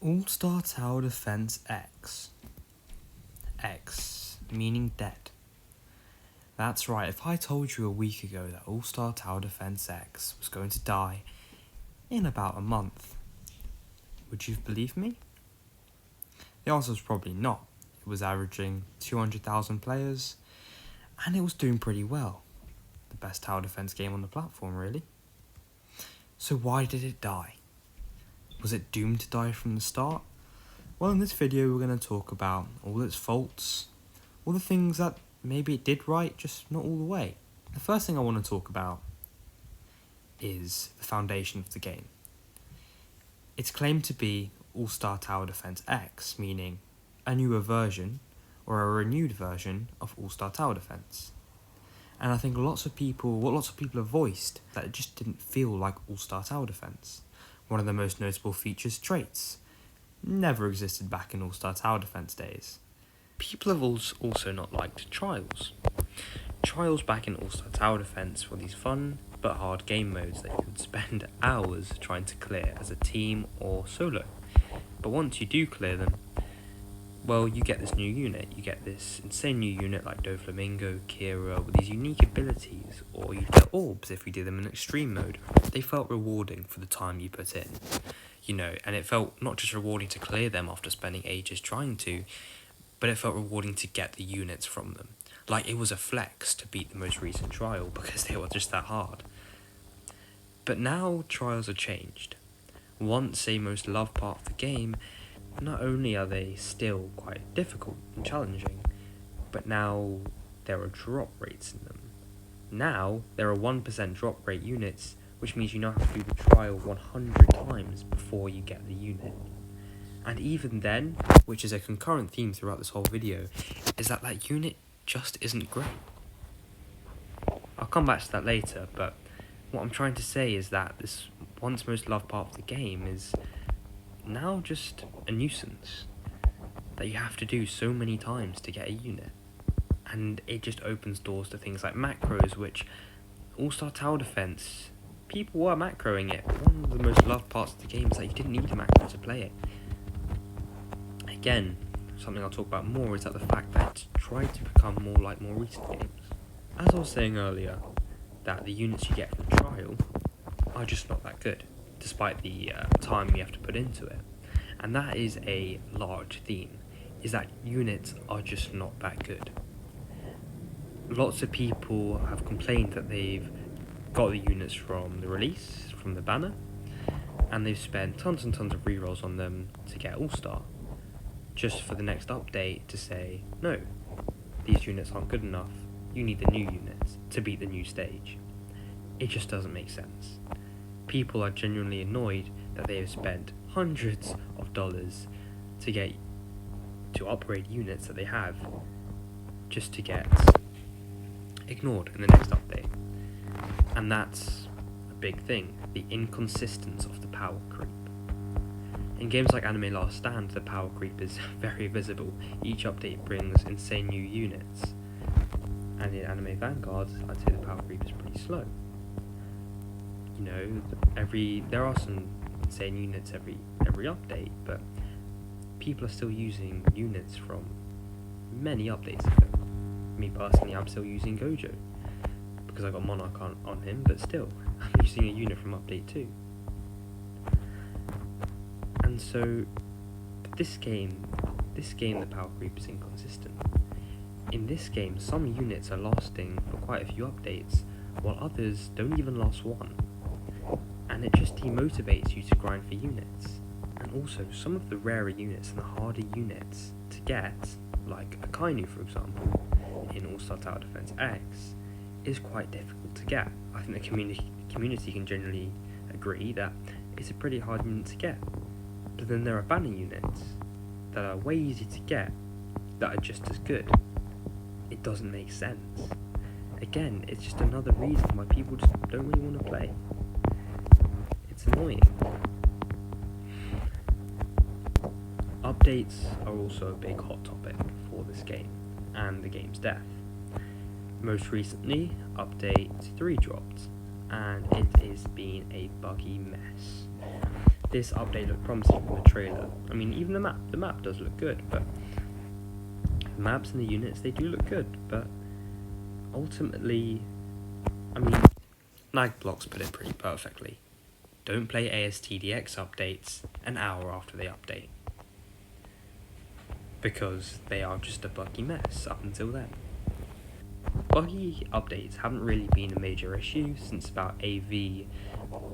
All-Star Tower Defense X. X, meaning dead. That's right, if I told you a week ago that All-Star Tower Defense X was going to die in about a month, would you believe me? The answer was probably not. It was averaging 200,000 players, and it was doing pretty well. The best tower defense game on the platform, really. So why did it die? Was it doomed to die from the start? Well, in this video we're going to talk about all its faults, all the things that maybe it did right, just not all the way. The first thing I want to talk about is the foundation of the game. It's claimed to be All-Star Tower Defense X, meaning a newer version or a renewed version of All-Star Tower Defense. And I think lots of people have voiced that it just didn't feel like All-Star Tower Defense. One of the most notable features, traits, never existed back in All-Star Tower Defense days. People have also not liked trials. Trials back in All-Star Tower Defense were these fun but hard game modes that you would spend hours trying to clear as a team or solo. But once you do clear them, well, you get this new unit. You get this insane new unit like Doflamingo, Kira, with these unique abilities, or you get orbs if you did them in extreme mode. They felt rewarding for the time you put in, and it felt not just rewarding to clear them after spending ages trying to, but it felt rewarding to get the units from them. Like it was a flex to beat the most recent trial because they were just that hard. But now trials are changed. Once a most loved part of the game, not only are they still quite difficult and challenging, but now there are drop rates in them. Now there are 1% drop rate units, which means you now have to do the trial 100 times before you get the unit. And even then, which is a concurrent theme throughout this whole video, is that unit just isn't great. I'll come back to that later, but what I'm trying to say is that this once most loved part of the game is now just a nuisance that you have to do so many times to get a unit. And it just opens doors to things like macros, which All-Star Tower Defense, people were macroing it. One of the most loved parts of the game is that you didn't need a macro to play it. Again, something I'll talk about more is that the fact that it's tried to become more like more recent games. As I was saying earlier, that the units you get from trial are just not that good, despite the time you have to put into it. And that is a large theme, is that units are just not that good. Lots of people have complained that they've got the units from the release, from the banner, and they've spent tons and tons of rerolls on them to get All-Star, just for the next update to say, no, these units aren't good enough, you need the new units to beat the new stage. It just doesn't make sense. People are genuinely annoyed that they have spent hundreds of dollars to upgrade units that they have just to get ignored in the next update. And that's a big thing, the inconsistency of the power creep. In games like Anime Last Stand, the power creep is very visible. Each update brings insane new units. And in Anime Vanguard, I'd say the power creep is pretty slow. There are some insane units every update, but people are still using units from many updates ago. Me personally, I'm still using Gojo, because I got Monarch on him, but still, I'm using a unit from update 2. And so, this game, the power creep is inconsistent. In this game, some units are lasting for quite a few updates, while others don't even last one. And it just demotivates you to grind for units. And also, some of the rarer units and the harder units to get, like a Kainu for example, in All-Star Tower Defense X, is quite difficult to get. I think the community can generally agree that it's a pretty hard unit to get. But then there are banner units that are way easy to get that are just as good. It doesn't make sense. Again, it's just another reason why people just don't really want to play. It's annoying. Updates are also a big hot topic for this game, and the game's death. Most recently, Update 3 dropped, and it has been a buggy mess. this update looked promising from the trailer. I mean, even the map does look good, but the maps and the units, they do look good, but ultimately, I mean, Nagblocks put it pretty perfectly. Don't play ASTDX updates an hour after they update, because they are just a buggy mess up until then. Buggy updates haven't really been a major issue since about AV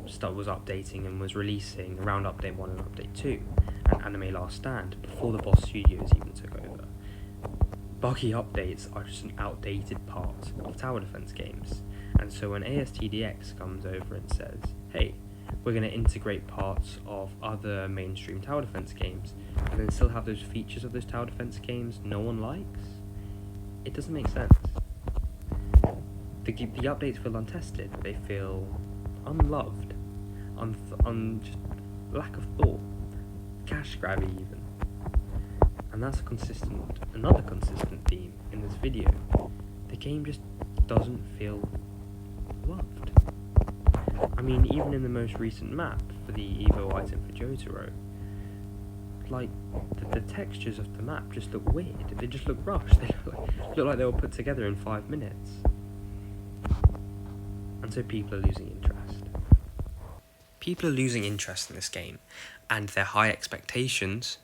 was updating and was releasing around Update 1 and Update 2, and Anime Last Stand, before the Boss Studios even took over. Buggy updates are just an outdated part of tower defense games, and so when ASTDX comes over and says, hey, we're going to integrate parts of other mainstream tower defense games, and then still have those features of those tower defense games no one likes, it doesn't make sense. The updates feel untested, they feel unloved, just lack of thought, cash grabby even. And that's another consistent theme in this video. The game just doesn't feel loved. I mean, even in the most recent map for the Evo item for Jotaro, like, the textures of the map just look weird. They just look rushed. They look like they were put together in 5 minutes. And so people are losing interest. People are losing interest in this game, and their high expectations,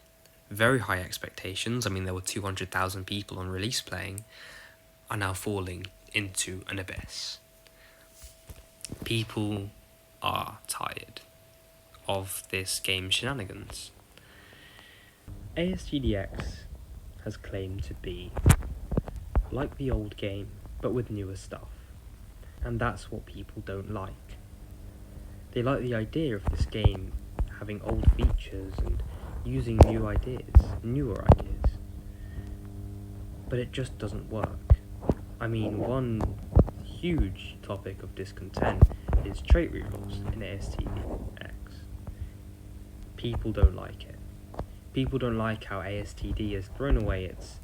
very high expectations, I mean there were 200,000 people on release playing, are now falling into an abyss. People are tired of this game's shenanigans. ASTDX has claimed to be like the old game, but with newer stuff. And that's what people don't like. They like the idea of this game having old features and using newer ideas. But it just doesn't work. I mean, one huge topic of discontent is trait rerolls in ASTDX. People don't like it. People don't like how ASTD has thrown away its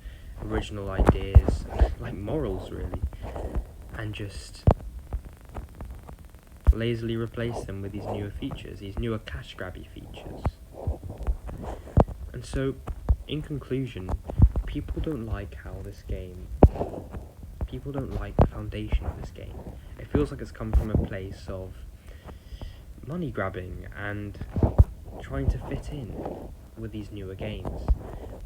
original ideas, like morals really, and just lazily replace them with these newer features, these newer cash grabby features. And so, in conclusion, people don't like the foundation of this game. It feels like it's come from a place of money grabbing and trying to fit in with these newer games,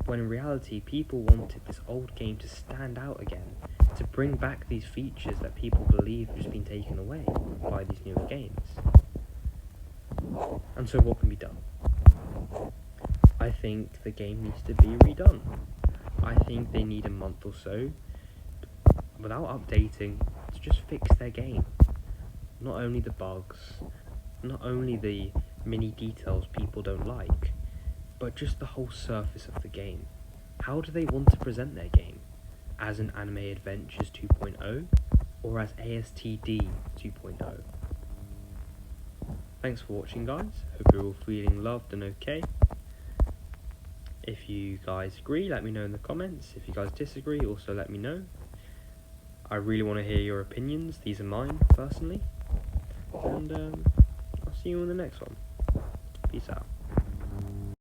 when in reality people wanted this old game to stand out again, to bring back these features that people believe have just been taken away by these newer games. And so what can be done? I think the game needs to be redone. I think they need a month or so, without updating, to just fix their game. Not only the bugs, not only the mini details people don't like, but just the whole surface of the game. How do they want to present their game? As an Anime Adventures 2.0, or as ASTD 2.0? Thanks for watching, guys. Hope you're all feeling loved and okay. If you guys agree, let me know in the comments. If you guys disagree, also let me know. I really want to hear your opinions. These are mine, personally. And I'll see you in the next one. Peace out.